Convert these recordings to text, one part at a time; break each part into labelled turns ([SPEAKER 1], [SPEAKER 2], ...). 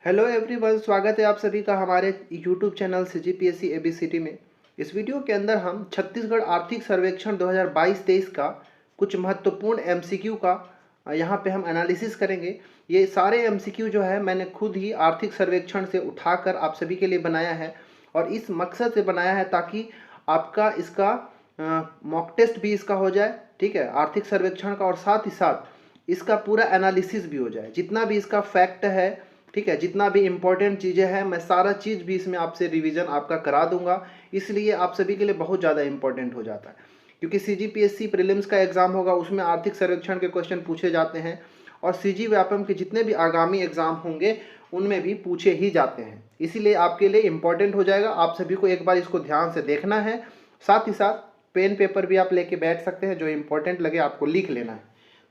[SPEAKER 1] Hello everyone, स्वागत है आप सभी का हमारे यूट्यूब चैनल CGPSC ABCD में। इस वीडियो के अंदर हम छत्तीसगढ़ आर्थिक सर्वेक्षण 2022-23 का कुछ महत्वपूर्ण MCQ का यहाँ पे हम एनालिसिस करेंगे। ये सारे MCQ जो है मैंने खुद ही आर्थिक सर्वेक्षण से उठाकर आप सभी के लिए बनाया है और इस मकसद से बनाया है ताकि आपका इसका मॉक टेस्ट भी इसका हो जाए, ठीक है, आर्थिक सर्वेक्षण का, और साथ ही साथ इसका पूरा एनालिसिस भी हो जाए। जितना भी इसका फैक्ट है, ठीक है, जितना भी इम्पोर्टेंट चीज़ें हैं, मैं सारा चीज़ भी इसमें आपसे रिवीजन आपका करा दूंगा। इसलिए आप सभी के लिए बहुत ज़्यादा इंपॉर्टेंट हो जाता है, क्योंकि CGPSC प्रीलिम्स का एग्जाम होगा, उसमें आर्थिक सर्वेक्षण के क्वेश्चन पूछे जाते हैं और CG व्यापम के जितने भी आगामी एग्जाम होंगे उनमें भी पूछे ही जाते हैं। इसीलिए आपके लिए इम्पोर्टेंट हो जाएगा। आप सभी को एक बार इसको ध्यान से देखना है, साथ ही साथ पेन पेपर भी आप लेके बैठ सकते हैं, जो इम्पोर्टेंट लगे आपको लिख लेना है।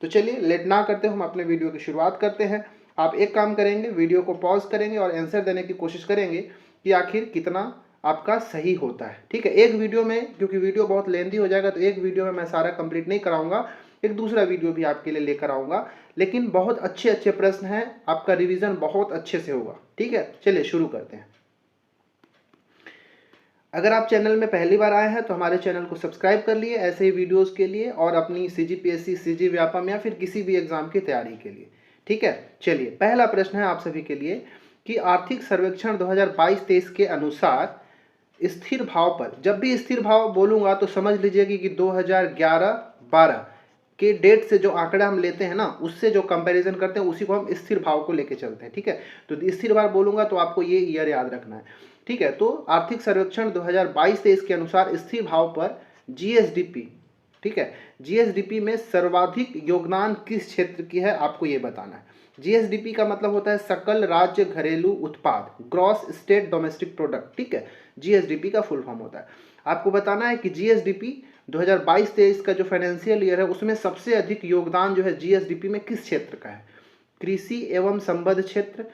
[SPEAKER 1] तो चलिए लेट ना करते हम अपने वीडियो की शुरुआत करते हैं। आप एक काम करेंगे, वीडियो को पॉज करेंगे और आंसर देने की कोशिश करेंगे कि आखिर कितना आपका सही होता है, ठीक है। एक वीडियो में, क्योंकि वीडियो बहुत लेंथी हो जाएगा, तो एक वीडियो में मैं सारा कंप्लीट नहीं कराऊंगा, एक दूसरा वीडियो भी आपके लिए लेकर आऊँगा। लेकिन बहुत अच्छे अच्छे प्रश्न हैं, आपका रिवीजन बहुत अच्छे से होगा, ठीक है। चलिए शुरू करते हैं। अगर आप चैनल में पहली बार आए हैं तो हमारे चैनल को सब्सक्राइब कर लिए ऐसे ही वीडियोस के लिए और अपनी CGPSC, CG व्यापम या फिर किसी भी एग्जाम की तैयारी के लिए, ठीक है। चलिए पहला प्रश्न है आप सभी के लिए कि आर्थिक सर्वेक्षण 2022-23 के अनुसार स्थिर भाव पर, जब भी स्थिर भाव बोलूंगा तो समझ लीजिए कि 2011-12 के डेट से जो आंकड़ा हम लेते हैं ना, उससे जो कंपैरिजन करते हैं उसी को हम स्थिर भाव को लेके चलते हैं, ठीक है। तो स्थिर भाव बोलूंगा तो आपको ये ईयर याद रखना है, ठीक है। तो आर्थिक सर्वेक्षण 2022-23 के अनुसार स्थिर भाव पर GSDP, ठीक है, GSDP में सर्वाधिक योगदान किस क्षेत्र की है, आपको ये बताना है। GSDP का मतलब होता है सकल राज्य घरेलू उत्पाद, ग्रॉस स्टेट डोमेस्टिक प्रोडक्ट, ठीक है। GSDP का फुल फॉर्म होता है। आपको बताना है कि GSDP 2022-23 का जो फाइनेंशियल ईयर है उसमें सबसे अधिक योगदान जो है GSDP में किस क्षेत्र का है। कृषि एवं संबद्ध क्षेत्र,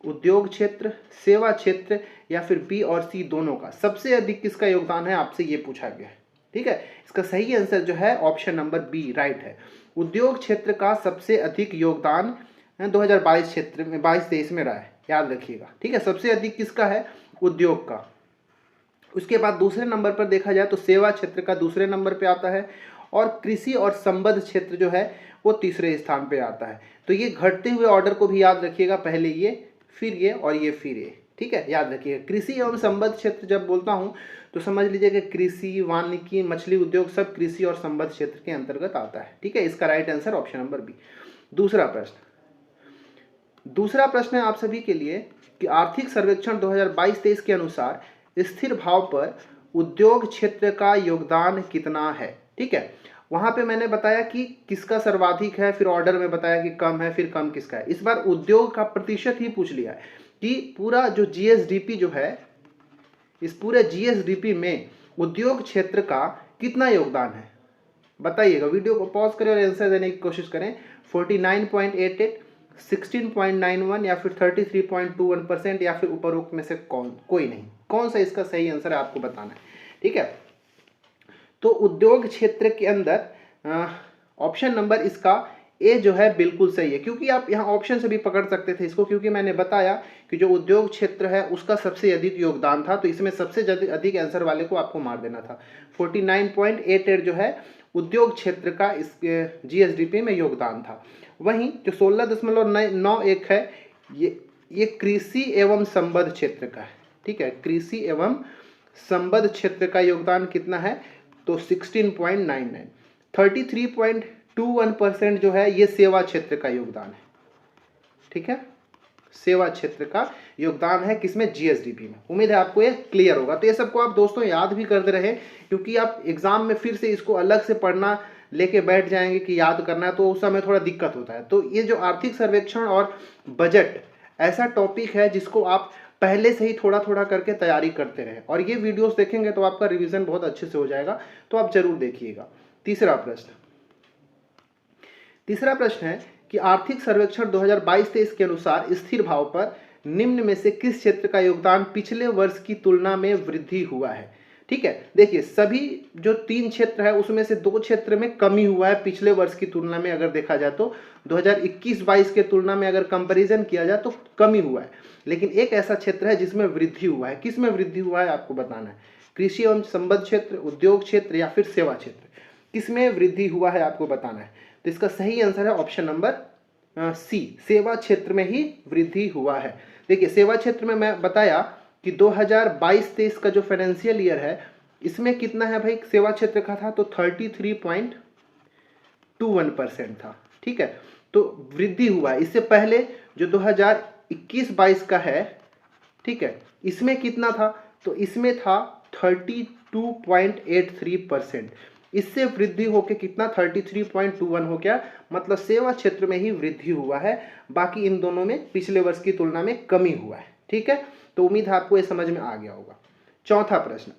[SPEAKER 1] उद्योग क्षेत्र, सेवा क्षेत्र, या फिर B और C दोनों का सबसे अधिक किसका योगदान है, आपसे ये पूछा गया है, ठीक है। इसका सही आंसर जो है ऑप्शन नंबर B राइट है। उद्योग क्षेत्र का सबसे अधिक योगदान 2022 क्षेत्र में 22-23 में रहा है, याद रखिएगा, ठीक है। सबसे अधिक किसका है, उद्योग का। उसके बाद दूसरे नंबर पर देखा जाए तो सेवा क्षेत्र का दूसरे नंबर पे आता है और कृषि और संबद्ध क्षेत्र जो है वो तीसरे स्थान पे आता है। तो ये घटते हुए ऑर्डर को भी याद रखिएगा, पहले ये, फिर ये और ये, फिर ये, ठीक है, याद रखिएगा। कृषि एवं संबद्ध क्षेत्र जब बोलता हूँ तो समझ लीजिए कि कृषि, वानिकी, मछली उद्योग सब कृषि और संबद्ध क्षेत्र के अंतर्गत आता है, ठीक है। इसका right answer option number B। दूसरा प्रश्न है आप सभी के लिए कि आर्थिक सर्वेक्षण 2022-23 के अनुसार स्थिर भाव पर उद्योग क्षेत्र का योगदान कितना है, ठीक है। वहां पे मैंने बताया कि किसका सर्वाधिक है, फिर ऑर्डर में बताया कि कम है, फिर कम किसका है। इस बार उद्योग का प्रतिशत ही पूछ लिया है कि पूरा जो GSDP जो है, इस पूरे GSDP में उद्योग क्षेत्र का कितना योगदान है, बताइएगा। वीडियो को पॉज करें और आंसर देने की कोशिश करें। 49.88, 16.91 या फिर 33.21% या फिर उपरोक्त में से कोई नहीं। कौन सा इसका सही आंसर है आपको बताना है, ठीक है। तो उद्योग क्षेत्र के अंदर ऑप्शन नंबर इसका ए जो है बिल्कुल सही है, क्योंकि आप यहाँ ऑप्शन से भी पकड़ सकते थे इसको, क्योंकि मैंने बताया कि जो उद्योग क्षेत्र है उसका सबसे अधिक योगदान था, तो इसमें सबसे अधिक आंसर वाले को आपको मार देना था। 49.88 जो है उद्योग क्षेत्र का इस GSDP में योगदान था। वहीं जो 16.91 है ये कृषि एवं संबद्ध क्षेत्र का है, ठीक है। कृषि एवं संबद्ध क्षेत्र का योगदान कितना है, तो 16.99। 33.21% जो है ये सेवा क्षेत्र का योगदान है, ठीक है। सेवा क्षेत्र का योगदान है किसमें, GSDP में। उम्मीद है आपको ये क्लियर होगा। तो ये सबको आप दोस्तों याद भी करते रहे, क्योंकि आप एग्जाम में फिर से इसको अलग से पढ़ना लेके बैठ जाएंगे कि याद करना है, तो उस समय थोड़ा दिक्कत होता है। तो ये जो आर्थिक सर्वेक्षण और बजट ऐसा टॉपिक है जिसको आप पहले से ही थोड़ा थोड़ा करके तैयारी करते रहे, और ये वीडियोस देखेंगे तो आपका रिवीजन बहुत अच्छे से हो जाएगा, तो आप जरूर देखिएगा। तीसरा प्रश्न है कि आर्थिक सर्वेक्षण 2022-23 के अनुसार स्थिर भाव पर निम्न में से किस क्षेत्र का योगदान पिछले वर्ष की तुलना में वृद्धि हुआ है, ठीक है, देखिए सभी जो 3 क्षेत्र है उसमें से 2 क्षेत्र में कमी हुआ है पिछले वर्ष की तुलना में। अगर देखा जाए तो 2021-22 के तुलना में अगर कंपैरिजन किया जाए तो कमी हुआ है, लेकिन एक ऐसा क्षेत्र है जिसमें वृद्धि हुआ है। किस में वृद्धि हुआ है आपको बताना है, कृषि एवं संबद्ध क्षेत्र, उद्योग क्षेत्र या फिर सेवा क्षेत्र, किस में वृद्धि हुआ है आपको बताना है। तो इसका सही आंसर है ऑप्शन नंबर सी, सेवा क्षेत्र में ही वृद्धि हुआ है। देखिए सेवा क्षेत्र में मैं बताया कि 2022-23 का जो फाइनेंशियल ईयर है इसमें कितना है भाई सेवा क्षेत्र का था, तो 33.21% था। ठीक है, तो वृद्धि हुआ है। इससे पहले जो 2021-22 का है, ठीक है, इसमें कितना था, तो इसमें था 32.83%। इससे वृद्धि होकर कितना 33.21 हो गया, मतलब सेवा क्षेत्र में ही वृद्धि हुआ है, बाकी इन दोनों में पिछले वर्ष की तुलना में कमी हुआ है। ठीक है, तो उम्मीद है आपको ये समझ में आ गया होगा। चौथा प्रश्न,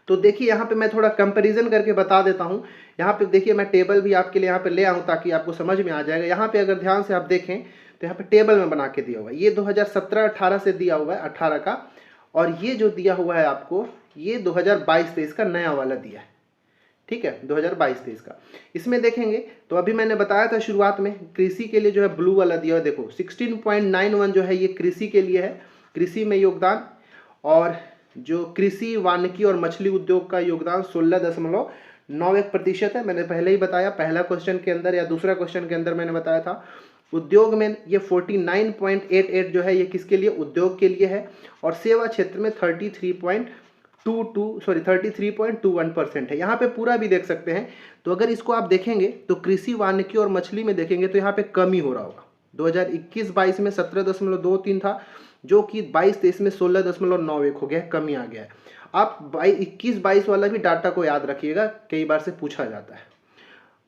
[SPEAKER 1] तो देखिए यहाँ पे मैं थोड़ा कंपैरिजन करके बता देता हूँ। यहाँ पे देखिए मैं टेबल भी आपके लिए यहाँ पे ले आऊँ ताकि आपको समझ में आ जाएगा। यहाँ पे अगर ध्यान से आप देखें तो यहाँ पे टेबल में बना के दिया हुआ है, ये 2017-18 से दिया हुआ है 18 का, और ये जो दिया हुआ है आपको ये 2022-23 का नया वाला दिया है। ठीक है, 2022-23 का। इसमें देखेंगे तो अभी मैंने बताया था शुरुआत में कृषि के लिए जो है ब्लू वाला दिया है, देखो 16.91 जो है ये कृषि के लिए है, कृषि में योगदान, और जो कृषि वानिकी और मछली उद्योग का योगदान 16.91% है। मैंने पहले ही बताया पहला क्वेश्चन के अंदर या दूसरा क्वेश्चन के अंदर मैंने बताया था। उद्योग में ये 49.88 जो है ये किसके लिए, उद्योग के लिए है, और सेवा क्षेत्र में 33.21% है। यहाँ पे पूरा भी देख सकते हैं, तो अगर इसको आप देखेंगे तो कृषि वानिकी और मछली में देखेंगे तो यहाँ पे कमी हो रहा होगा। 2021-22 में 17.23 था, जो कि 22-23 में 16.91 हो गया है, कमी आ गया है। आप 21-22 वाला भी डाटा को याद रखिएगा, कई बार से पूछा जाता है।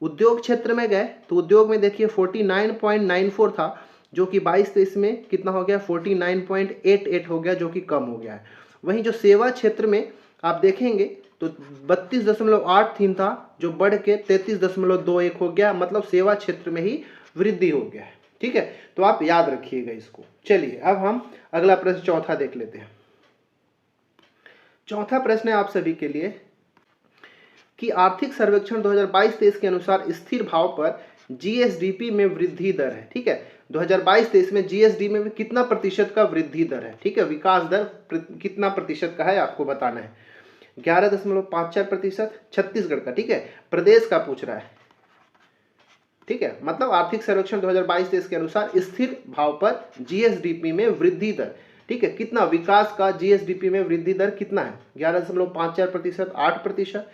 [SPEAKER 1] उद्योग क्षेत्र में गए तो उद्योग में देखिए 49.94 था, जो कि 22-23 में कितना हो गया, 49.88 हो गया, जो कि कम हो गया है। वहीं जो सेवा क्षेत्र में आप देखेंगे तो 32.83 था, जो बढ़ के 33.21 हो गया, मतलब सेवा क्षेत्र में ही वृद्धि हो गया है। ठीक है, तो आप याद रखिएगा इसको। चलिए अब हम अगला प्रश्न चौथा देख लेते हैं। चौथा प्रश्न है आप सभी के लिए कि आर्थिक सर्वेक्षण 2022-23 के अनुसार स्थिर भाव पर जीएसडीपी में वृद्धि दर है। ठीक है, 2022-23 में जीएसडी में कितना प्रतिशत का वृद्धि दर है। ठीक है, विकास दर कितना प्रतिशत का है आपको बताना है। 11.54% छत्तीसगढ़ का। ठीक है, प्रदेश का पूछ रहा है। ठीक है, मतलब आर्थिक सर्वेक्षण 2022-23 के अनुसार स्थिर भाव पर जीएसडीपी में वृद्धि दर, ठीक है, कितना विकास का जीएसडीपी में वृद्धि दर कितना है, 11.54%, 8%,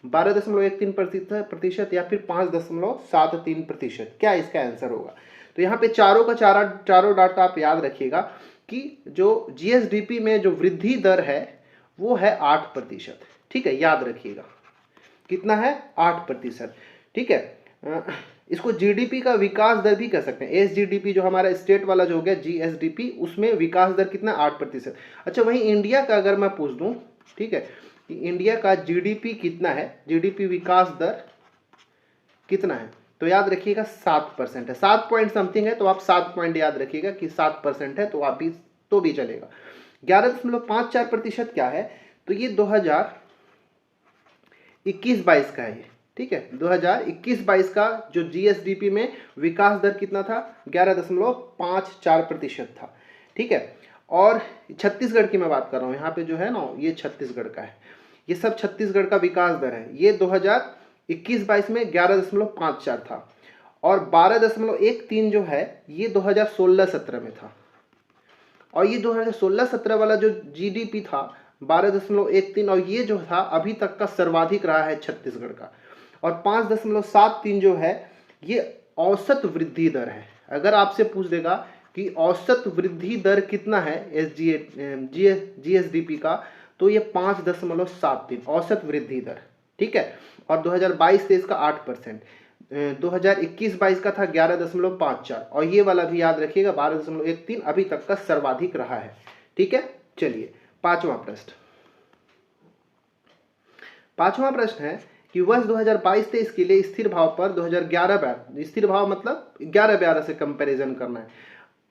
[SPEAKER 1] 12.13% या फिर 5.73%। क्या इसका आंसर होगा। तो यहाँ पे चारों का चारों डाटा आप याद रखिएगा कि जो जीएसडीपी में जो वृद्धि दर है वो है 8%। ठीक है, याद रखिएगा कितना है, 8%। ठीक है, इसको जीडीपी का विकास दर भी कह सकते हैं। एसजीडीपी जो हमारा स्टेट वाला जो हो गया जीएसडीपी, उसमें विकास दर कितना, 8%। अच्छा, वहीं इंडिया का अगर मैं पूछ दूं, ठीक है, कि इंडिया का जीडीपी कितना है, जीडीपी विकास दर कितना है, तो याद रखिएगा 7% है। 7 पॉइंट समथिंग है, तो आप 7 पॉइंट याद रखिएगा कि 7% है, तो आप भी चलेगा। 11.54% क्या है, तो ये 2021-22 का है ये। ठीक है, 2021-22 का जो जीएसडीपी में विकास दर कितना था, 11.54% था। ठीक है, और छत्तीसगढ़ की मैं बात कर रहा हूँ, यहाँ पे जो है ना ये छत्तीसगढ़ का है, ये सब छत्तीसगढ़ का विकास दर है। ये 2021-22 में 11.54 था, और 12.13 जो है ये 2016-17 में था, और ये 2016-17 वाला जो जीडीपी था 12.13, और ये जो था अभी तक का सर्वाधिक रहा है छत्तीसगढ़ का, और 5.73 जो है ये औसत वृद्धि दर है। अगर आपसे पूछ देगा कि औसत वृद्धि दर कितना है जीएसडीपी का, तो ये 5.73 औसत वृद्धि दर। ठीक है, और 2022-23 का 8%, 2021-22 का था 11.54, और ये वाला भी याद रखिएगा 12.13 अभी तक का सर्वाधिक रहा है। ठीक है, चलिए पांचवा प्रश्न है कि वर्ष 2022-23 के लिए स्थिर भाव पर 2011-12, स्थिर भाव मतलब 11-12 से कंपैरिजन करना है,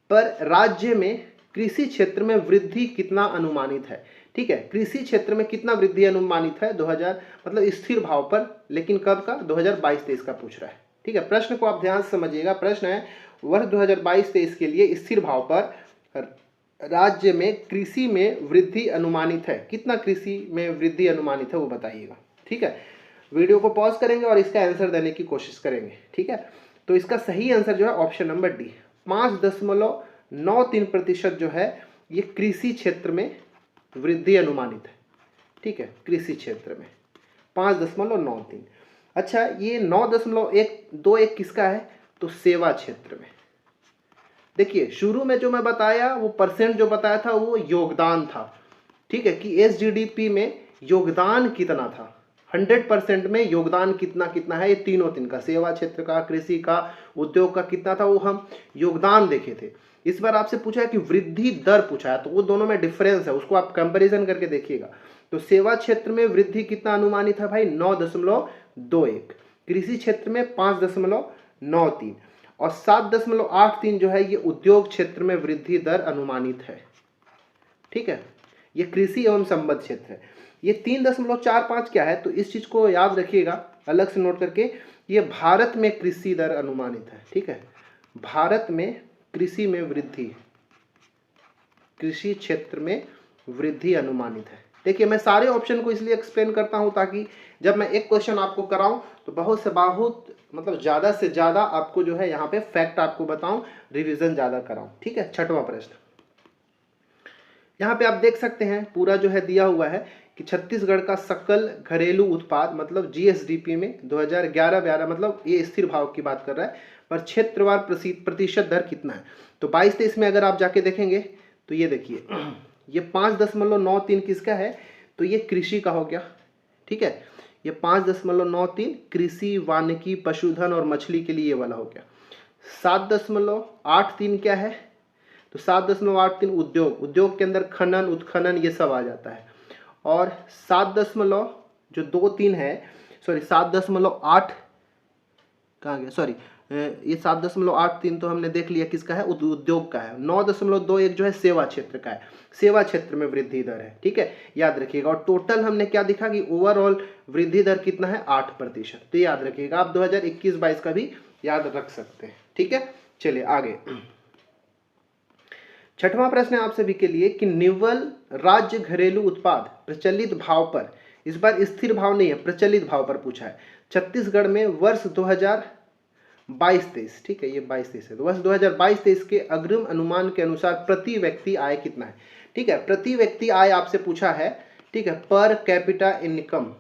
[SPEAKER 1] पर राज्य में कृषि क्षेत्र में वृद्धि कितना अनुमानित है। ठीक है, कृषि क्षेत्र में कितना वृद्धि अनुमानित है 2000 मतलब स्थिर भाव पर, लेकिन कब का 2022-23 का पूछ रहा है। ठीक है, प्रश्न को आप ध्यान से समझिएगा। प्रश्न है वर्ष 2022-23 के लिए स्थिर भाव पर राज्य में कृषि में वृद्धि अनुमानित है। कितना कृषि में वृद्धि अनुमानित है वो बताइएगा। ठीक है, वीडियो को पॉज करेंगे और इसका आंसर देने की कोशिश करेंगे। ठीक है, तो इसका सही आंसर जो है ऑप्शन नंबर डी 5.93% जो है ये कृषि क्षेत्र में वृद्धि अनुमानित है। ठीक है, कृषि क्षेत्र में 5.93। अच्छा, ये 9.121 किसका है, तो सेवा क्षेत्र में। देखिए शुरू में जो मैं बताया वो परसेंट जो बताया था वो योगदान था। ठीक है, कि एसजीडीपी में योगदान कितना था, 100% में योगदान कितना कितना है, ये तीन का सेवा क्षेत्र का, कृषि का, उद्योग का कितना था, वो हम योगदान देखे थे। इस बार आपसे पूछा है कि वृद्धि दर पूछा है, तो वो दोनों में डिफरेंस है, उसको आप कंपैरिजन करके देखिएगा। तो सेवा क्षेत्र में वृद्धि कितना अनुमानित है भाई 9.21, कृषि क्षेत्र में 5.93 और 7.83 जो है ये उद्योग क्षेत्र में वृद्धि दर अनुमानित है। ठीक है, ये कृषि एवं संबद्ध क्षेत्र है। ये 3.45 क्या है, तो इस चीज को याद रखिएगा, अलग से नोट करके। ये भारत में कृषि दर अनुमानित है। ठीक है, भारत में कृषि में वृद्धि, कृषि क्षेत्र में वृद्धि अनुमानित है। देखिए मैं सारे ऑप्शन को इसलिए एक्सप्लेन करता हूं ताकि जब मैं एक क्वेश्चन आपको कराऊं तो बहुत से बहुत मतलब ज़्यादा से ज़्यादा आपको जो है यहाँ पे फैक्ट आपको बताऊं, रिवीजन ज़्यादा कराऊं। ठीक है, छठवां प्रश्न यहाँ पे आप देख सकते हैं, पूरा जो है दिया हुआ है कि छत्तीसगढ़ का सकल घरेलू उत्पाद मतलब जीएसडीपी में 2011-12 मतलब ये स्थिर भाव की बात कर रहा है, पर क्षेत्रवार प्रतिशत दर कितना है। तो 22-23 में अगर आप जाके देखेंगे तो ये देखिए ये 5.93 किसका है, तो ये कृषि का हो गया। ठीक है, ये 5.93 कृषि, वानिकी, पशुधन और मछली के लिए ये वाला हो गया। 7.83 क्या है, तो 7.83 उद्योग, उद्योग के अंदर खनन, उत्खनन ये सब आ जाता है। और 7.23 है, सॉरी 7.8 कहाँ गया, सॉरी ये 7.83 तो हमने देख लिया किसका है, उद्योग का है। 9.21 जो है सेवा क्षेत्र का है, सेवा क्षेत्र में वृद्धि दर है। ठीक है, याद रखिएगा। और टोटल हमने क्या दिखा कि ओवरऑल वृद्धि दर कितना है 8%, तो याद रखिएगा। आप 2021-22 का भी याद रख सकते हैं। ठीक है, चलिए आगे। छठवां प्रश्न है आप सभी के लिए कि निव्वल राज्य घरेलू उत्पाद प्रचलित भाव पर, इस बार स्थिर भाव नहीं है, प्रचलित भाव पर पूछा है, छत्तीसगढ़ में वर्ष 2022-23। ठीक है, ये 22-23 है, तो वर्ष 2022-23 के अग्रिम अनुमान के अनुसार प्रति व्यक्ति आय कितना है। ठीक है, प्रति व्यक्ति आय आपसे पूछा है। ठीक है, पर कैपिटा इनकम।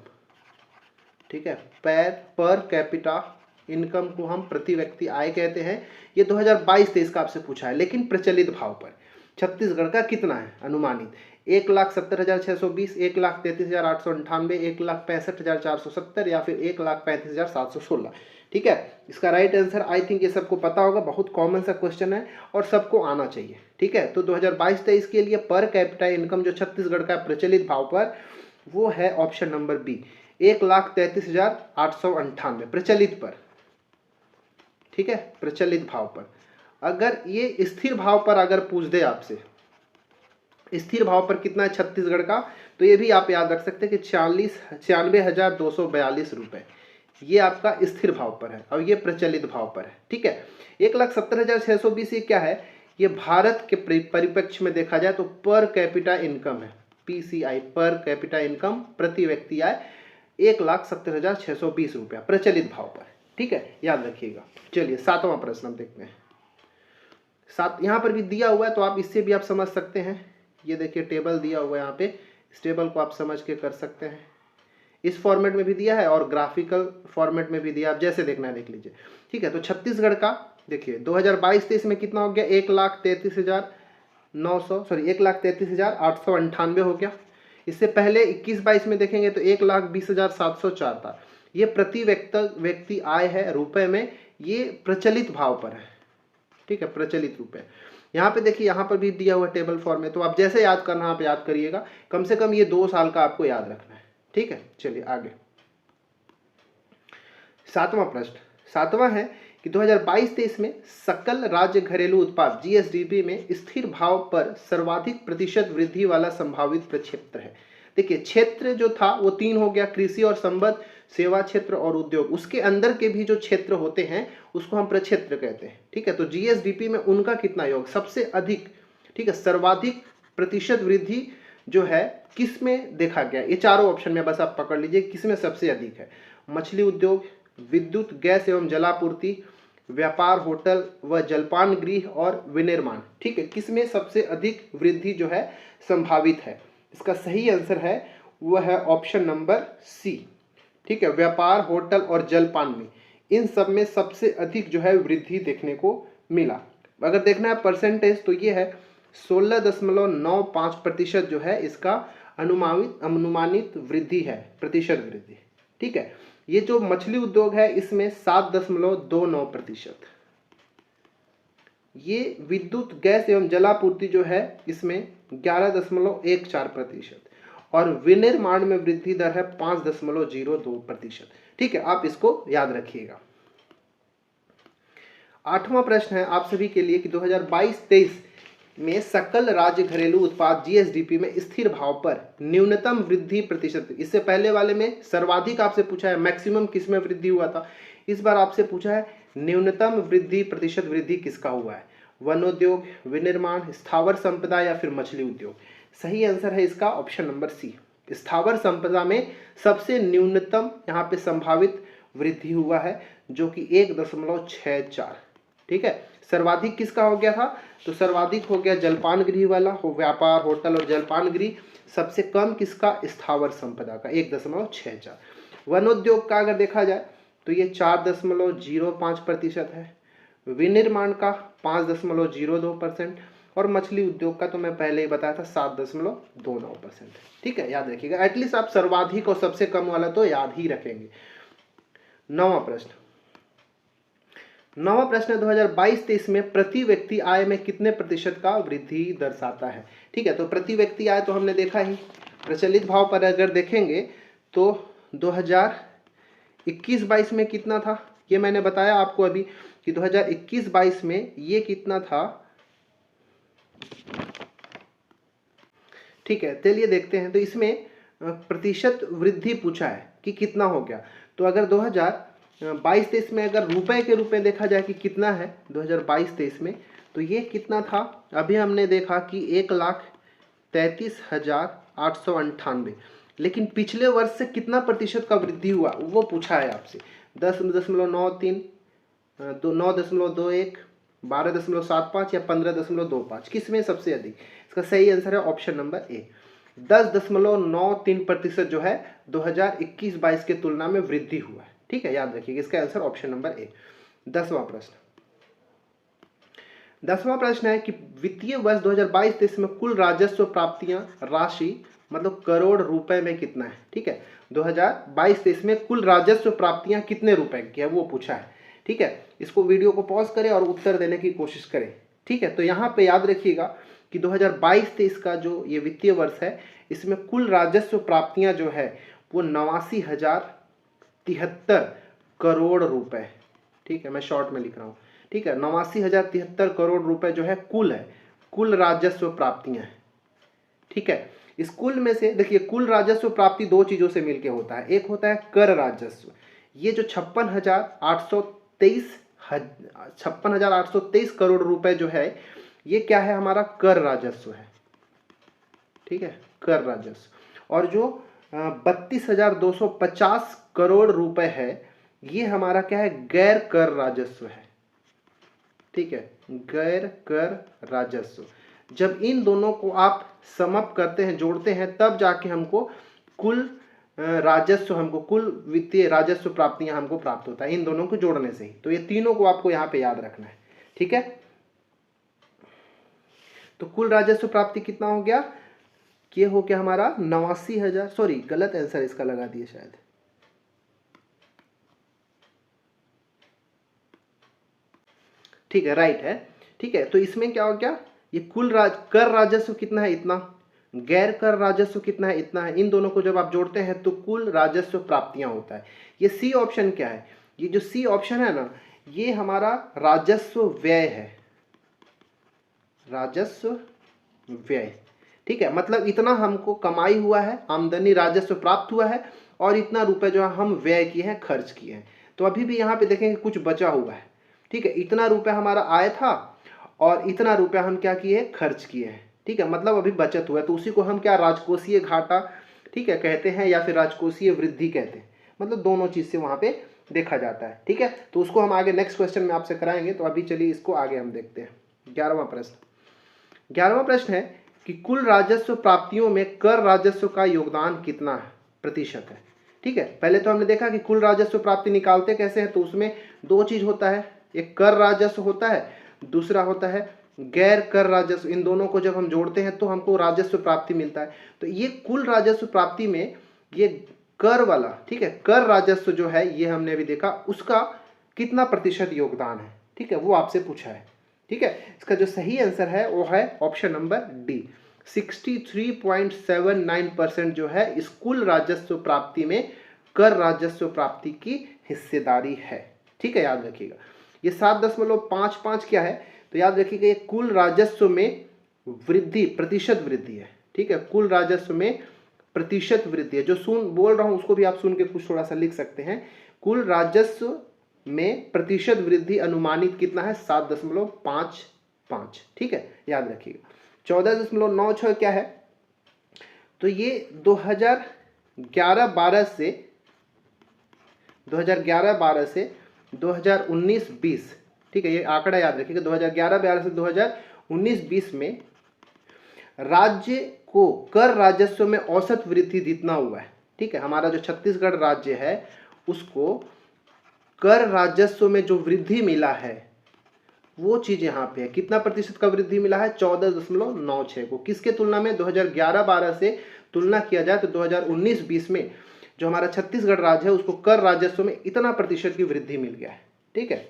[SPEAKER 1] ठीक है, पर कैपिटा इनकम को हम प्रति व्यक्ति आय कहते हैं। ये 2022-23 का आपसे पूछा है, लेकिन प्रचलित भाव पर छत्तीसगढ़ का कितना है अनुमानित, 1,70,620, 1,33,898, 1,65,470 या फिर 1,35,716। ठीक है, इसका राइट आंसर आई थिंक ये सबको पता होगा, बहुत कॉमन सा क्वेश्चन है और सबको आना चाहिए। ठीक है, तो 2022-23 के लिए पर कैपिटा इनकम जो छत्तीसगढ़ का प्रचलित भाव पर, वो है ऑप्शन नंबर बी 1,33,898 प्रचलित पर। ठीक है, प्रचलित भाव पर। अगर ये स्थिर भाव पर अगर पूछ दे आपसे, स्थिर भाव पर कितना है छत्तीसगढ़ का, तो ये भी आप याद रख सकते हैं कि 96,242 रुपए, ये आपका स्थिर भाव पर है और ये प्रचलित भाव पर है। ठीक है, 1,70,620 ये क्या है, ये भारत के परिप्रेक्ष्य में देखा जाए तो पर कैपिटा इनकम है, पीसीआई, पर कैपिटा इनकम प्रति व्यक्ति आय 1,70,620 रुपया प्रचलित भाव पर। ठीक है, याद रखिएगा। चलिए सातवां प्रश्न हम देखते हैं। यहाँ पर भी दिया हुआ है तो आप इससे भी आप समझ सकते हैं। ये देखिए टेबल दिया हुआ है यहाँ पे, इस टेबल को आप समझ के कर सकते हैं। इस फॉर्मेट में भी दिया है और ग्राफिकल फॉर्मेट में भी दिया, आप जैसे देखना है देख लीजिए। ठीक है, तो छत्तीसगढ़ का देखिए 2022-23 में कितना हो गया, 1,33,898 हो गया। इससे पहले 21-22 में देखेंगे तो 1,20,704 था। ये प्रति व्यक्ति आय है रुपए में, ये प्रचलित भाव पर है। ठीक है, प्रचलित रुपए। यहाँ पे देखिए, यहाँ पर भी दिया हुआ टेबल फॉर्म में, तो आप जैसे याद करना आप याद करिएगा, कम से कम ये 2 साल का आपको याद रखना है। ठीक है, चलिए आगे। सातवां प्रश्न, सातवां है कि कि 2022-23 में सकल राज्य घरेलू उत्पाद जीएसडीपी में स्थिर भाव पर सर्वाधिक प्रतिशत वृद्धि वाला संभावित प्रक्षेत्र है। देखिए क्षेत्र जो था वो 3 हो गया, कृषि और संबद्ध, सेवा क्षेत्र और उद्योग। उसके अंदर के भी जो क्षेत्र होते हैं उसको हम प्रक्षेत्र कहते हैं। ठीक है, तो जीएसडीपी में उनका कितना योग, सबसे अधिक, ठीक है, सर्वाधिक प्रतिशत वृद्धि जो है किस में देखा गया, ये चारों ऑप्शन में बस आप पकड़ लीजिए किस में सबसे अधिक है। मछली उद्योग, विद्युत गैस एवं जलापूर्ति, व्यापार, होटल व जलपान गृह और विनिर्माण। ठीक है, किसमें सबसे अधिक वृद्धि जो है संभावित है। इसका सही आंसर है वह है ऑप्शन नंबर सी। ठीक है, व्यापार, होटल और जलपान में, इन सब में सबसे अधिक जो है वृद्धि देखने को मिला। अगर देखना है परसेंटेज तो ये है 16.95% जो है इसका अनुमानित वृद्धि है, प्रतिशत वृद्धि। ठीक है, ये जो मछली उद्योग है इसमें 7.29%, ये विद्युत गैस एवं जलापूर्ति जो है इसमें 11.14% और विनिर्माण में वृद्धि दर है 5.02%। ठीक है, आप इसको याद रखिएगा। 8वां प्रश्न है आप सभी के लिए कि 2022-23 में सकल राज्य घरेलू उत्पाद जीएसडीपी में स्थिर भाव पर न्यूनतम वृद्धि प्रतिशत। इससे पहले वाले में सर्वाधिक आपसे पूछा है मैक्सिमम किस में वृद्धि हुआ था, इस बार आपसे पूछा है न्यूनतम वृद्धि प्रतिशत वृद्धि किसका हुआ है, वनोद्योग, विनिर्माण, स्थावर संपदा या फिर मछली उद्योग। सही आंसर है इसका ऑप्शन नंबर सी। स्थावर संपदा में सबसे न्यूनतम यहाँ पे संभावित वृद्धि हुआ है जो कि 1.64। ठीक है, सर्वाधिक किसका हो गया था, तो सर्वाधिक हो गया जलपान गृह वाला, हो व्यापार, होटल और जलपान गृह। सबसे कम किसका, स्थावर संपदा का 1.64। वनोद्योग का अगर देखा जाए तो ये 4.05% है, विनिर्माण का 5.02% और मछली उद्योग का तो मैं पहले ही बताया था 7.29%। ठीक है, याद रखिएगा, एटलीस्ट आप सर्वाधिक और सबसे कम वाला तो याद ही रखेंगे। 9वां प्रश्न है 2022-23 में प्रति व्यक्ति आय में कितने प्रतिशत का वृद्धि दर्शाता है। ठीक है, तो प्रति व्यक्ति आय तो हमने देखा ही, प्रचलित भाव पर अगर देखेंगे तो 2021-22 में कितना था, ये मैंने बताया आपको अभी कि 2021-22 में ये कितना था। ठीक है, चलिए देखते हैं, तो इसमें प्रतिशत वृद्धि पूछा है कि कितना हो गया। तो अगर 2022-23 में अगर रुपए के रूप में देखा जाए कि कितना है 2022-23 में, तो ये कितना था, अभी हमने देखा कि 1,33,898, लेकिन पिछले वर्ष से कितना प्रतिशत का वृद्धि हुआ वो पूछा है आपसे। 10.93, 9.21, 12.75 या 15.25, किसमें सबसे अधिक। इसका सही आंसर है ऑप्शन नंबर ए, 10.93% जो है 2021-22 के तुलना में वृद्धि हुआ है। ठीक है, याद रखिएगा, इसका आंसर ऑप्शन नंबर ए। 10वां प्रश्न है कि वित्तीय वर्ष 2022-23 में कुल राजस्व प्राप्तियां राशि मतलब करोड़ रुपए में कितना है। ठीक है, 2022-23 में कुल राजस्व प्राप्तियां कितने रुपए की है वो पूछा है। ठीक है, इसको वीडियो को पॉज करें और उत्तर देने की कोशिश करें। ठीक है, तो यहाँ पे याद रखिएगा कि 2022-23 का जो ये वित्तीय वर्ष है इसमें कुल राजस्व प्राप्तियां जो है वो 89,073 करोड़ रुपए। ठीक है, मैं शॉर्ट में लिख रहा हूँ। ठीक है, 89,073 करोड़ रुपए जो है कुल राजस्व प्राप्तियां हैं। ठीक है, इस कुल में से देखिए कुल राजस्व प्राप्ति दो चीजों से मिलकर होता है, एक होता है कर राजस्व, ये जो 56,823 करोड़ रुपए जो है ये क्या है, हमारा कर राजस्व है। ठीक है, कर राजस्व। और जो 32,250 करोड़ रुपए है ये हमारा क्या है, गैर कर राजस्व है। ठीक है, गैर कर राजस्व। जब इन दोनों को आप समअप करते हैं, जोड़ते हैं, तब जाके हमको कुल राजस्व, हमको कुल वित्तीय राजस्व प्राप्तियां हमको प्राप्त होता है, इन दोनों को जोड़ने से ही। तो ये तीनों को आपको यहाँ पे याद रखना है। ठीक है, तो कुल राजस्व प्राप्ति कितना हो गया, ये हो गया हमारा 89,000, सॉरी गलत आंसर इसका लगा दिए शायद। ठीक है, राइट है। ठीक है, तो इसमें क्या हो गया, ये कुल कर राजस्व कितना है, इतना, गैर कर राजस्व कितना है, इतना है। इन दोनों को जब आप जोड़ते हैं तो कुल राजस्व प्राप्तियां होता है। ये सी ऑप्शन क्या है, ये जो सी ऑप्शन है ना, ये हमारा राजस्व व्यय है, राजस्व व्यय। ठीक है, मतलब इतना हमको कमाई हुआ है, आमदनी राजस्व प्राप्त हुआ है, और इतना रुपए जो है हम व्यय किए हैं, खर्च किए हैं। तो अभी भी यहाँ पे देखेंगे कुछ बचा हुआ है। ठीक है, इतना रुपया हमारा आय था और इतना रुपया हम क्या किए, खर्च किए हैं। ठीक है, मतलब अभी बचत हुआ है, तो उसी को हम क्या राजकोषीय घाटा, ठीक है, कहते हैं, या फिर राजकोषीय वृद्धि कहते हैं। मतलब दोनों चीज से वहां पे देखा जाता है। ठीक है, तो उसको हम आगे नेक्स्ट क्वेश्चन में आपसे कराएंगे। तो अभी चलिए इसको आगे हम देखते हैं। 11वां प्रश्न। 11वां प्रश्न है कि कुल राजस्व प्राप्तियों में कर राजस्व का योगदान कितना प्रतिशत है। ठीक है, पहले तो हमने देखा कि कुल राजस्व प्राप्ति निकालते कैसे हैं, तो उसमें दो चीज होता है, एक कर राजस्व होता है, दूसरा होता है गैर कर राजस्व। इन दोनों को जब हम जोड़ते हैं तो हमको राजस्व प्राप्ति मिलता है। तो ये कुल राजस्व प्राप्ति में ये कर वाला, ठीक है, कर राजस्व जो है, ये हमने अभी देखा, उसका कितना प्रतिशत योगदान है। ठीक है, वो आपसे पूछा है। ठीक है, इसका जो सही आंसर है वो है ऑप्शन नंबर डी, 63.79% जो है इस कुल राजस्व प्राप्ति में कर राजस्व प्राप्ति की हिस्सेदारी है। ठीक है, याद रखिएगा। ये 7.55 क्या है, तो याद रखिएगा ये कुल राजस्व में वृद्धि, प्रतिशत वृद्धि है। ठीक है, कुल राजस्व में प्रतिशत वृद्धि है। जो सुन बोल रहा हूं उसको भी आप सुन के कुछ थोड़ा सा लिख सकते हैं। कुल राजस्व में प्रतिशत वृद्धि अनुमानित कितना है, 7.55। ठीक है, याद रखिएगा। 14.96 क्या है, तो ये 2011-12 से 2019-20, ठीक है, ये आंकड़ा याद रखिएगा। 2011-12 से 2019-20 में राज्य को कर राजस्व में औसत वृद्धि जितना हुआ है। ठीक है, हमारा जो छत्तीसगढ़ राज्य है उसको कर राजस्व में जो वृद्धि मिला है वो चीज यहाँ पे है। कितना प्रतिशत का वृद्धि मिला है, 14.96 को। किसके तुलना में, 2011-12 से तुलना किया जाए तो 2019-20 में जो हमारा छत्तीसगढ़ राज्य है उसको कर राजस्व में इतना प्रतिशत की वृद्धि मिल गया है। ठीक है,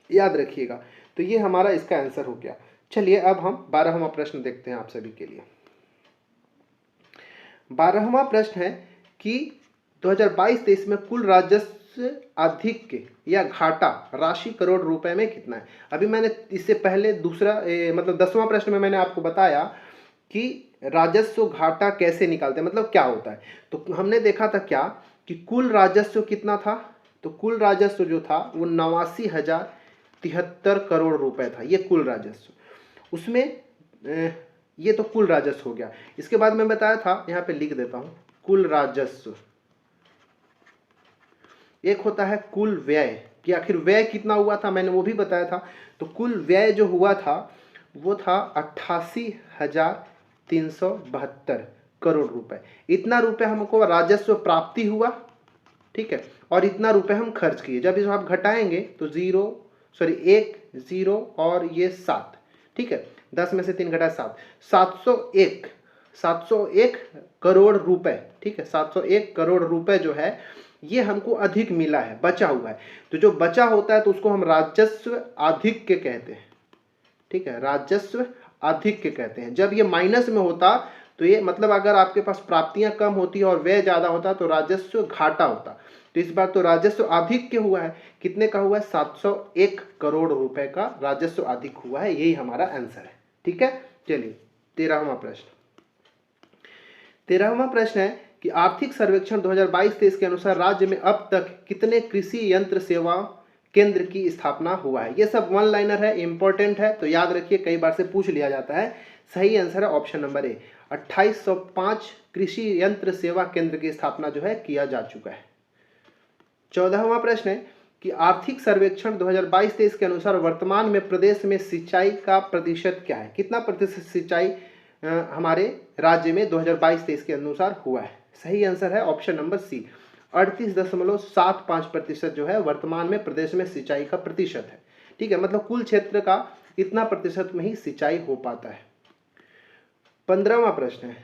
[SPEAKER 1] याद रखिएगा। तो ये हमारा इसका आंसर हो गया। चलिए अब हम 12वां प्रश्न देखते हैं आप सभी के लिए। 12वां प्रश्न है कि 2022-23 में कुल राजस्व अधिक के या घाटा राशि करोड़ रुपए में कितना है। अभी मैंने इससे पहले मतलब 10वां प्रश्न में मैंने आपको बताया कि राजस्व घाटा कैसे निकालते हैं, मतलब क्या होता है। तो हमने देखा था क्या कि कुल राजस्व कितना था, तो कुल राजस्व जो था वो 89,073 करोड़ रुपए था, ये कुल राजस्व। उसमें ये तो कुल राजस्व हो गया। इसके बाद मैं बताया था, यहाँ पे लिख देता हूं, कुल राजस्व। एक होता है कुल व्यय, कि आखिर व्यय कितना हुआ था, मैंने वो भी बताया था। तो कुल व्यय जो हुआ था वो था 88,372 करोड़ रुपए। इतना रुपए हमको राजस्व प्राप्ति हुआ, ठीक है, और इतना रुपए हम खर्च किए। जब इसको आप घटाएंगे तो 1 0 और ये 7, ठीक है, 10 में से 3 घटा 7, 701 करोड़ रुपए। ठीक है, 701 करोड़ रुपए जो है ये हमको अधिक मिला है, बचा हुआ है। तो जो बचा होता है तो उसको हम राजस्व अधिक के कहते हैं। ठीक है, राजस्व अधिक के कहते हैं। जब ये माइनस में होता तो ये मतलब अगर आपके पास प्राप्तियां कम होती और व्यय ज्यादा होता तो राजस्व घाटा होता। तो इस बार तो राजस्व अधिक के हुआ है। कितने का हुआ है, 701 करोड़ रुपए का राजस्व अधिक हुआ है। यही हमारा आंसर है। ठीक है, चलिए 13वां प्रश्न। 13वां प्रश्न है कि आर्थिक सर्वेक्षण 2022-23 के अनुसार राज्य में अब तक कितने कृषि यंत्र सेवा केंद्र की स्थापना हुआ है। ये सब वन लाइनर है, इंपॉर्टेंट है, तो याद रखिए, कई बार से पूछ लिया जाता है। सही आंसर है ऑप्शन नंबर ए, 2805 कृषि यंत्र सेवा केंद्र की स्थापना जो है किया जा चुका है। 14वां प्रश्न है कि आर्थिक सर्वेक्षण 2022-23 के अनुसार वर्तमान में प्रदेश में सिंचाई का प्रतिशत क्या है। कितना प्रतिशत सिंचाई हमारे राज्य में 2022-23 के अनुसार हुआ है। सही आंसर है ऑप्शन नंबर सी, 38.75% जो है वर्तमान में प्रदेश में सिंचाई का प्रतिशत है। ठीक है, मतलब कुल क्षेत्र का इतना प्रतिशत में ही सिंचाई हो पाता है। 15वां प्रश्न है।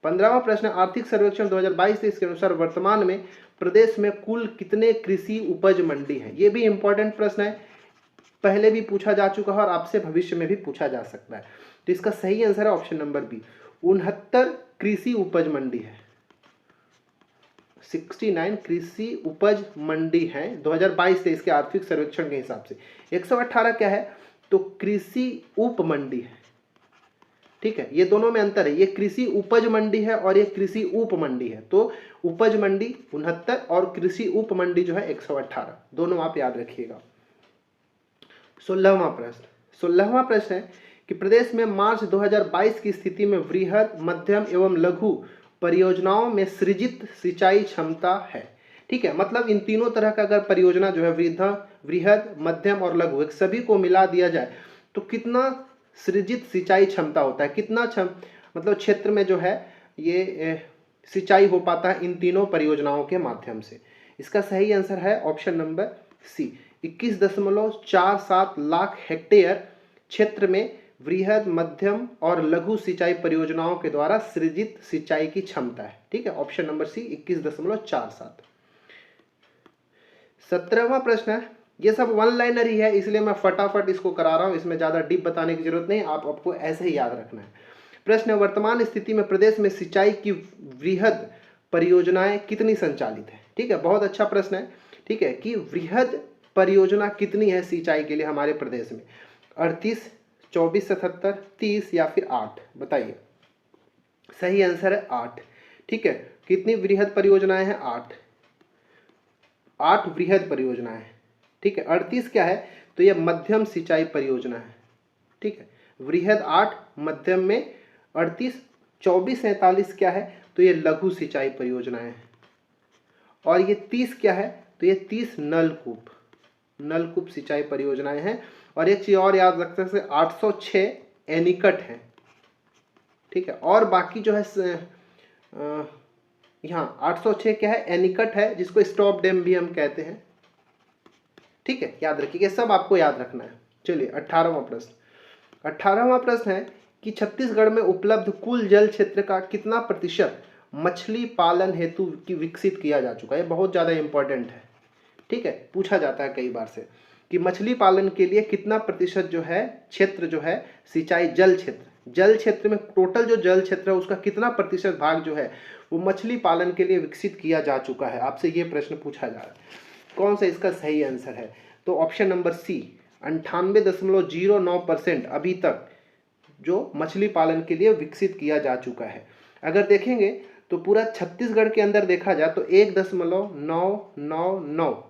[SPEAKER 1] 15वां प्रश्न, आर्थिक सर्वेक्षण 2022-23 के अनुसार वर्तमान में प्रदेश में कुल कितने कृषि उपज मंडी हैं। ये भी इंपॉर्टेंट प्रश्न है, पहले भी पूछा जा चुका है और आपसे भविष्य में भी पूछा जा सकता है। तो इसका सही आंसर है ऑप्शन नंबर बी, 69 कृषि उपज मंडी है। 169 कृषि उपज मंडी हैं 2022 से इसके आर्थिक सर्वेक्षण के हिसाब से। 118 क्या है, तो कृषि उप मंडी है। ठीक है, ये दोनों में अंतर है, ये कृषि उपज मंडी है और ये कृषि उप मंडी है। तो उपज मंडी 69 और कृषि उप मंडी जो है 118, दोनों आप याद रखिएगा। 16वां प्रश्न, 16वां प्रश्न है कि प्रदेश में मार्च 2022 की स्थिति में वृहद, मध्यम एवं लघु परियोजनाओं में सृजित सिंचाई क्षमता है। ठीक है, मतलब इन तीनों तरह का अगर परियोजना जो है वृहद, मध्यम और लघु, एक सभी को मिला दिया जाए तो कितना सृजित सिंचाई क्षमता होता है, कितना मतलब क्षेत्र में जो है ये सिंचाई हो पाता है इन तीनों परियोजनाओं के माध्यम से। इसका सही आंसर है option number C, 21.47 lakh hectare क्षेत्र में वृहद, मध्यम और लघु सिंचाई परियोजनाओं के द्वारा सृजित सिंचाई की क्षमता है। ठीक है, ऑप्शन नंबर सी 21.47। 17वां प्रश्न है, ये सब वन लाइनर ही है इसलिए मैं फटाफट इसको करा रहा हूं, इसमें ज्यादा डीप बताने की जरूरत नहीं, आपको ऐसे ही याद रखना है। प्रश्न है, वर्तमान स्थिति में प्रदेश में सिंचाई की वृहद परियोजनाएं कितनी संचालित है। ठीक है, बहुत अच्छा प्रश्न है। ठीक है, कि वृहद परियोजना कितनी है सिंचाई के लिए हमारे प्रदेश में, 38, 24, 77, 30 या फिर 8, बताइए। सही आंसर है 8। ठीक है, कितनी वृहद परियोजनाएं हैं, 8 वृहद परियोजनाएं हैं। ठीक है, 38 क्या है, तो यह मध्यम सिंचाई परियोजना है। ठीक है, वृहद 8, मध्यम में 38, 24, 47 क्या है, तो ये लघु सिंचाई परियोजनाएं हैं। और ये 30 क्या है, तो ये 30 नलकूप सिंचाई परियोजनाएं हैं। और एक चीज और याद रख सकते हैं, 806 एनीकट है। ठीक है, और बाकी जो है यहाँ 806 क्या है, एनीकट है, जिसको स्टॉप डैम भी हम कहते हैं। ठीक है, याद रखिए, सब आपको याद रखना है। चलिए 18वां प्रश्न, 18वां प्रश्न है कि छत्तीसगढ़ में उपलब्ध कुल जल क्षेत्र का कितना प्रतिशत मछली पालन हेतु विकसित किया जा चुका है। ये बहुत ज़्यादा इंपॉर्टेंट है। ठीक है, पूछा जाता है कई बार से कि मछली पालन के लिए कितना प्रतिशत जो है क्षेत्र जो है सिंचाई जल क्षेत्र में टोटल जो जल क्षेत्र है उसका कितना प्रतिशत भाग जो है वो मछली पालन के लिए विकसित किया जा चुका है। आपसे ये प्रश्न पूछा जा रहा है, कौन सा इसका सही आंसर है, तो ऑप्शन नंबर सी 98.09% अभी तक जो मछली पालन के लिए विकसित किया जा चुका है। अगर देखेंगे तो पूरा छत्तीसगढ़ के अंदर देखा जाए तो 1.999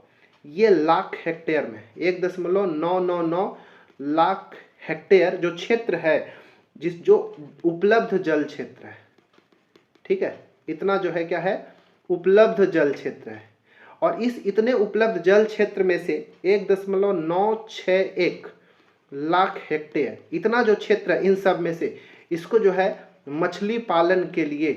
[SPEAKER 1] ये लाख हेक्टेयर में 1.999 लाख हेक्टेयर जो क्षेत्र है, जो उपलब्ध जल क्षेत्र है। ठीक है, इतना जो है क्या है, उपलब्ध जल क्षेत्र है। और इस इतने उपलब्ध जल क्षेत्र में से 1.961 लाख हेक्टेयर, इतना जो क्षेत्र है इन सब में से इसको जो है मछली पालन के लिए,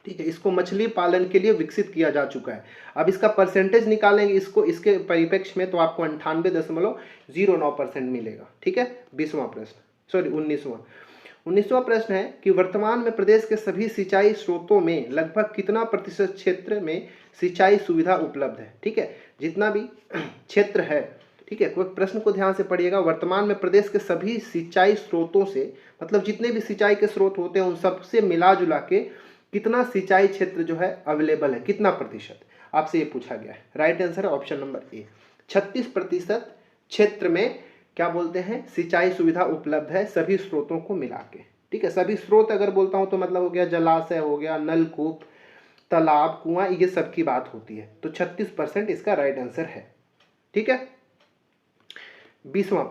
[SPEAKER 1] ठीक है, इसको मछली पालन के लिए विकसित किया जा चुका है। अब इसका परसेंटेज निकालेंगे इसको इसके परिप्रेक्ष्य में तो आपको 98.09% मिलेगा। ठीक है, 20वां प्रश्न, सॉरी 19वां प्रश्न है कि वर्तमान में प्रदेश के सभी सिंचाई स्रोतों में लगभग कितना प्रतिशत क्षेत्र में सिंचाई सुविधा उपलब्ध है। ठीक है, जितना भी क्षेत्र है, ठीक है, कोई प्रश्न को ध्यान से पढ़िएगा। वर्तमान में प्रदेश के सभी सिंचाई स्रोतों से, मतलब जितने भी सिंचाई के स्रोत होते हैं उन सबसे मिला जुला के कितना सिंचाई क्षेत्र जो है अवेलेबल है, कितना प्रतिशत, आपसे ये पूछा गया है। राइट आंसर है ऑप्शन नंबर ए, 36% क्षेत्र में क्या बोलते हैं सिंचाई सुविधा उपलब्ध है सभी स्रोतों को मिला के। ठीक है, सभी स्रोत अगर बोलता हूं तो मतलब हो गया जलाशय, हो गया नलकूप, तालाब, कुआं, ये सब की बात होती है। तो 36% इसका राइट आंसर है। ठीक है, 20वां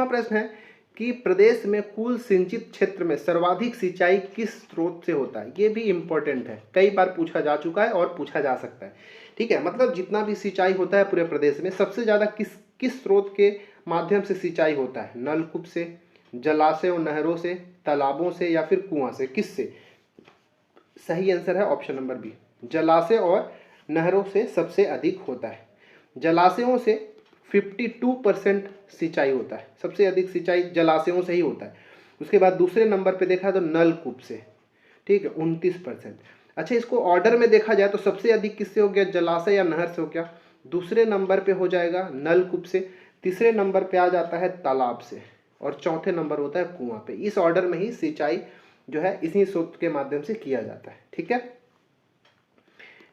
[SPEAKER 1] प्रश्न है कि प्रदेश में कुल सिंचित क्षेत्र में सर्वाधिक सिंचाई किस स्रोत से होता है। ये भी इंपॉर्टेंट है, कई बार पूछा जा चुका है और पूछा जा सकता है। ठीक है, मतलब जितना भी सिंचाई होता है पूरे प्रदेश में सबसे ज़्यादा किस स्रोत के माध्यम से सिंचाई होता है, नलकूप से, जलाशय और नहरों से, तालाबों से या फिर कुआं से, किससे। सही आंसर है ऑप्शन नंबर बी, जलाशय और नहरों से सबसे अधिक होता है। जलाशयों से 52% सिंचाई होता है, सबसे अधिक सिंचाई जलाशयों से ही होता है। उसके बाद दूसरे नंबर पे देखा तो नलकूप से, ठीक है, 29%। अच्छा, इसको ऑर्डर में देखा जाए तो सबसे अधिक किससे हो गया, जलाशय या नहर से हो गया, दूसरे नंबर पे हो जाएगा नलकूप से, तीसरे नंबर पे आ जाता है तालाब से और चौथे नंबर होता है कुआं पे। इस ऑर्डर में ही सिंचाई जो है इसी स्रोत के माध्यम से किया जाता है। ठीक है,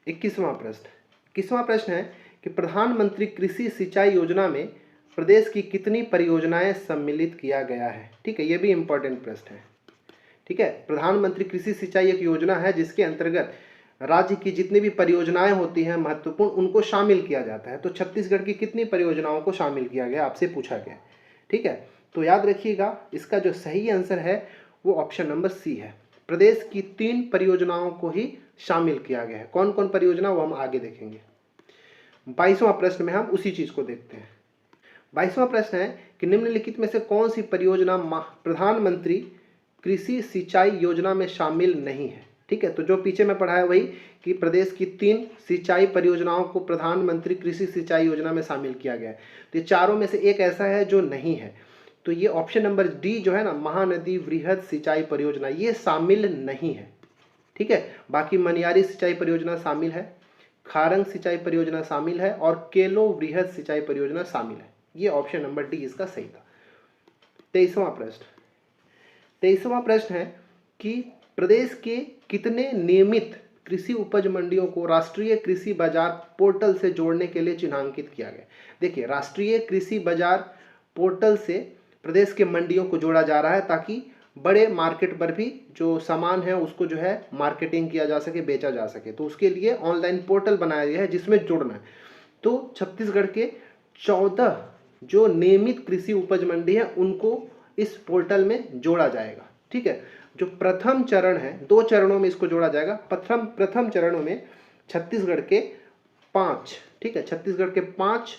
[SPEAKER 1] 21वां प्रश्न है कि प्रधानमंत्री कृषि सिंचाई योजना में प्रदेश की कितनी परियोजनाएं सम्मिलित किया गया है। ठीक है, ये भी इंपॉर्टेंट प्रश्न है। ठीक है, प्रधानमंत्री कृषि सिंचाई एक योजना है जिसके अंतर्गत राज्य की जितनी भी परियोजनाएं होती हैं महत्वपूर्ण, उनको शामिल किया जाता है। तो छत्तीसगढ़ की कितनी परियोजनाओं को शामिल किया गया, आपसे पूछा गया। ठीक है, तो याद रखिएगा इसका जो सही आंसर है वो ऑप्शन नंबर सी है। प्रदेश की 3 परियोजनाओं को ही शामिल किया गया है। कौन कौन परियोजना वो हम आगे देखेंगे। 22वां प्रश्न में हम उसी चीज को देखते हैं। 22वां प्रश्न है कि निम्नलिखित में से कौन सी परियोजना प्रधानमंत्री कृषि सिंचाई योजना में शामिल नहीं है। ठीक है, तो जो पीछे में पढ़ा है वही कि प्रदेश की 3 सिंचाई परियोजनाओं को प्रधानमंत्री कृषि सिंचाई योजना में शामिल किया गया है। तो ये चारों में से एक ऐसा है जो नहीं है, तो ये ऑप्शन नंबर डी जो है ना, महानदी वृहद सिंचाई परियोजना, ये शामिल नहीं है। ठीक है, बाकी मनियारी सिंचाई परियोजना शामिल है, खारंग सिंचाई परियोजना शामिल है और केलो वृहद सिंचाई परियोजना शामिल है। ये ऑप्शन नंबर डी इसका सही था। 23वां प्रश्न है कि प्रदेश के कितने नियमित कृषि उपज मंडियों को राष्ट्रीय कृषि बाजार पोर्टल से जोड़ने के लिए चिन्हांकित किया गया। देखिए, राष्ट्रीय कृषि बाजार पोर्टल से प्रदेश के मंडियों को जोड़ा जा रहा है ताकि बड़े मार्केट पर भी जो सामान है उसको जो है मार्केटिंग किया जा सके, बेचा जा सके। तो उसके लिए ऑनलाइन पोर्टल बनाया गया है जिसमें जुड़ना है। तो छत्तीसगढ़ के 14 जो नियमित कृषि उपज मंडी है उनको इस पोर्टल में जोड़ा जाएगा। ठीक है, जो प्रथम चरण है, 2 चरणों में इसको जोड़ा जाएगा। प्रथम चरणों में छत्तीसगढ़ के 5, ठीक है, छत्तीसगढ़ के 5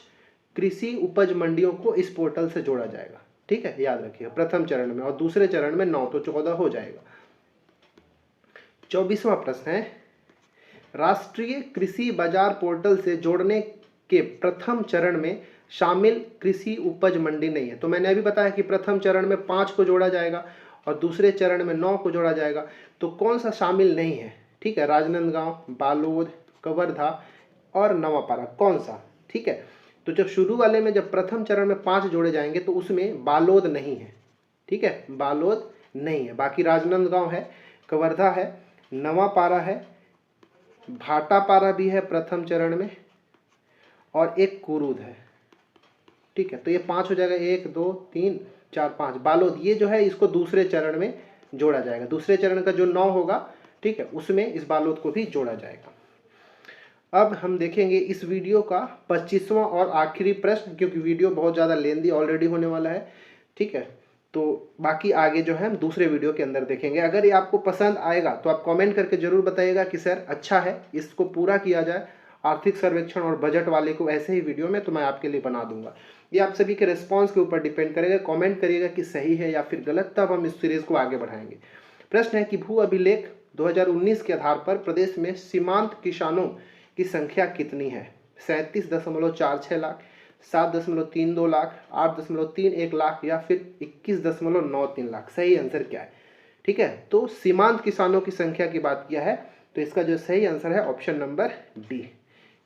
[SPEAKER 1] कृषि उपज मंडियों को इस पोर्टल से जोड़ा जाएगा। ठीक है, याद रखिए प्रथम चरण में, और दूसरे चरण में 9, तो 14 हो जाएगा। 24वां प्रश्न है राष्ट्रीय कृषि बाजार पोर्टल से जोड़ने के प्रथम चरण में शामिल कृषि उपज मंडी नहीं है। तो मैंने अभी बताया कि प्रथम चरण में 5 को जोड़ा जाएगा और दूसरे चरण में 9 को जोड़ा जाएगा। तो कौन सा शामिल नहीं है। ठीक है, राजनांदगांव, बालोद, कवर्धा और नवापारा, कौन सा। ठीक है, तो जब शुरू वाले में जब प्रथम चरण में 5 जोड़े जाएंगे तो उसमें बालोद नहीं है। ठीक है, बालोद नहीं है। बाकी राजनांदगांव है, कवर्धा है, नवापारा है, भाटापारा भी है प्रथम चरण में, और एक कुरूद है। ठीक है, तो ये 5 हो जाएगा, 1 2 3 4 5। बालोद ये जो है इसको दूसरे चरण में जोड़ा जाएगा। दूसरे चरण का जो 9 होगा, ठीक है, उसमें इस बालोद को भी जोड़ा जाएगा। अब हम देखेंगे इस वीडियो का 25वां और आखिरी प्रश्न, क्योंकि वीडियो बहुत ज़्यादा लेंदी ऑलरेडी होने वाला है। ठीक है, तो बाकी आगे जो है हम दूसरे वीडियो के अंदर देखेंगे। अगर ये आपको पसंद आएगा तो आप कमेंट करके जरूर बताइएगा कि सर अच्छा है, इसको पूरा किया जाए। आर्थिक सर्वेक्षण और बजट वाले को ऐसे ही वीडियो में तो मैं आपके लिए बना दूंगा। ये आप सभी के रिस्पॉन्स के ऊपर डिपेंड करेगा। कमेंट करिएगा कि सही है या फिर गलत, तब हम इस सीरीज को आगे बढ़ाएंगे। प्रश्न है कि भू अभिलेख 2019 के आधार पर प्रदेश में सीमांत किसानों की संख्या कितनी है। 37.46 लाख, 7.32 लाख, 8.31 लाख या फिर 21.93 लाख। सही आंसर क्या है। ठीक है, तो सीमांत किसानों की संख्या की बात किया है, तो इसका जो सही आंसर है ऑप्शन नंबर डी।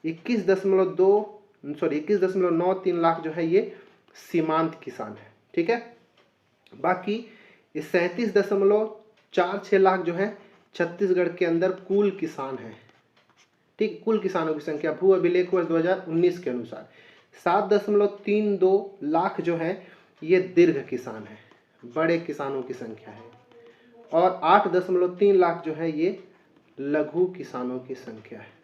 [SPEAKER 1] 21.93 लाख जो है ये सीमांत किसान है। ठीक है, बाकी ये 37.46 लाख जो है छत्तीसगढ़ के अंदर कुल किसान है। ठीक, कुल किसानों की संख्या भू अभिलेख वर्ष 2019 के अनुसार। 7.32 लाख जो है ये दीर्घ किसान है, बड़े किसानों की संख्या है, और 8.3 लाख जो है ये लघु किसानों की संख्या है।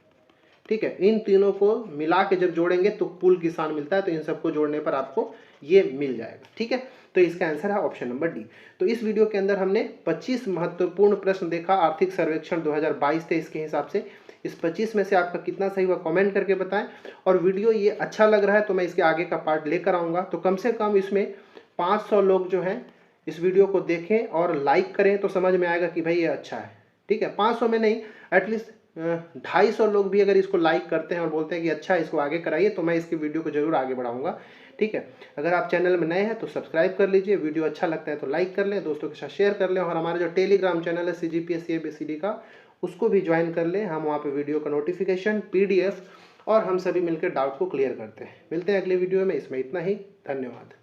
[SPEAKER 1] ठीक है, इन तीनों को मिला के जब जोड़ेंगे तो कुल किसान मिलता है, तो इन सबको जोड़ने पर आपको ये मिल जाएगा। ठीक है, तो इसका आंसर है ऑप्शन नंबर डी। तो इस वीडियो के अंदर हमने 25 महत्वपूर्ण प्रश्न देखा आर्थिक सर्वेक्षण 2022-23 के हिसाब से। इस 25 में से आपका कितना सही हुआ कमेंट करके बताएं, और वीडियो ये अच्छा लग रहा है तो मैं इसके आगे का पार्ट लेकर आऊँगा। तो कम से कम इसमें 500 लोग जो हैं इस वीडियो को देखें और लाइक करें तो समझ में आएगा कि भाई ये अच्छा है। ठीक है, 500 में नहीं, एटलीस्ट 250 लोग भी अगर इसको लाइक करते हैं और बोलते हैं कि अच्छा है इसको आगे कराइए, तो मैं इसकी वीडियो को जरूर आगे बढ़ाऊंगा। ठीक है, अगर आप चैनल में नए हैं तो सब्सक्राइब कर लीजिए, वीडियो अच्छा लगता है तो लाइक कर लें, दोस्तों के साथ शेयर कर लें, और हमारा जो टेलीग्राम चैनल है CGPSC ABCD का, उसको भी ज्वाइन कर लें। हम वहाँ पे वीडियो का नोटिफिकेशन, PDF और हम सभी मिलकर डाउट को क्लियर करते हैं। मिलते हैं अगले वीडियो में, इसमें इतना ही। धन्यवाद।